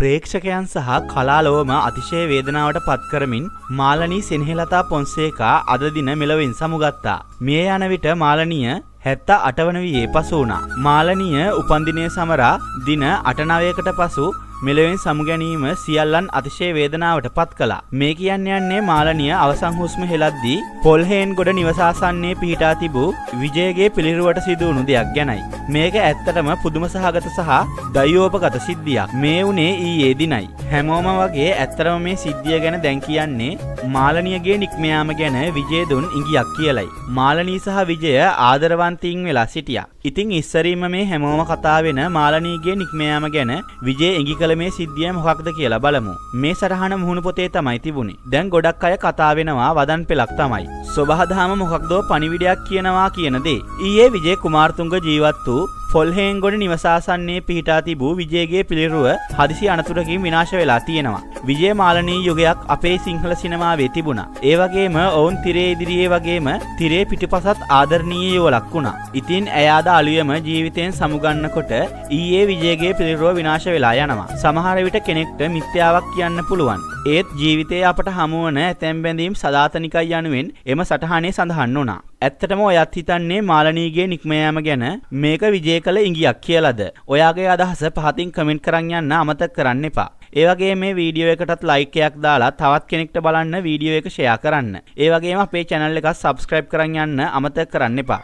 ප්‍රේක්ෂකයන් සහ කලාලොවම අතිශය වේදනාවට පත් කරමින් මාලනී සෙනෙහෙලතා පොන්සේකා අද දින මෙලොවින් සමුගත්තා. මිය යන විට මාලනිය 78 වන වියේ පසු වුණා. මාලනිය උපන්දිනය සමරා දින 8-9කට පසු මෙලොවින් සමු ගැනීම සියල්ලන් අතිශය වේදනාවට පත් කළා. මේ යන්නේ මාලනිය අවසන් හුස්ම හෙලද්දී පොල්හේන්ගොඩ නිවසාසන්නයේ පිහිටා තිබූ විජයගේ පිළිරුවට සිදු වුණු දෙයක් ගැනයි. මේක ඇත්තටම පුදුම සහගත සහ දයෝපගත සිද්ධියක්. මේ වුණේ ඊයේ දිනයි. හැමෝම වගේ ඇත්තටම මේ සිද්ධිය ගැන දැන් කියන්නේ මාලනියගේ නික්ම යාම ගැන විජය දුන් ඉඟියක් කියලයි. මාලනී සහ විජය ආදරවන්තයින් වෙලා සිටියා. ඉතින් ඉස්සරින්ම මේ හැමෝම කතා වෙන මාලනීගේ නික්ම යාම ගැන විජය ඉඟි කළ මේ සිද්ධිය මොකක්ද කියලා බලමු. මේ සටහන මුහුණු පොතේ තමයි තිබුණේ. දැන් ගොඩක් අය කතා වෙනවා වදන් පෙළක් තමයි. සොබහදහම මොකක්දෝ පණිවිඩයක් කියනවා කියන දේ. ඊයේ විජය කුමාරතුංග ජීවත් වූ පොල්හේන්ගොඩ නිවසාසන්නයේ පිහිටා තිබූ විජයගේ පිළිරුව හදිසි අනතුරකින් විනාශ වෙලා තියෙනවා. විජය මාලනී යුගයක් අපේ සිංහල සිනමාවේ තිබුණා. ඒ වගේම ඔවුන් තිරේ ඉදිරියේ වගේම තිරේ පිටුපසත් ආදරණීය යුවලක් වුණා. ඉතින් එයාද අලුයම ජීවිතයෙන් සමුගන්නකොට ඊයේ විජයගේ පිළිරුව විනාශ වෙලා යනවා. සමහර විට කෙනෙක්ට මිත්‍යාවක් කියන්න පුළුවන්. ඒත් ජීවිතයේ අපට හමුවන ඇතැම් බැඳීම් සදාතනිකයි යනුවෙන් එම සටහනේ සඳහන් වුණා. ඇත්තටම ඔයත් හිතන්නේ මාලනීගේ නික්ම යාම ගැන මේක විජය කළ ඉඟියක් කියලාද? ඔයාගේ අදහස පහතින් කමෙන්ට් කරන් යන්න අමතක කරන්න එපා. ඒ වගේම මේ වීඩියෝ එකටත් ලයික් එකක් දාලා තවත් කෙනෙක්ට බලන්න වීඩියෝ එක ෂෙයා කරන්න. ඒ වගේම අපේ channel එක subscribe කරන් යන්න අමතක කරන්න එපා.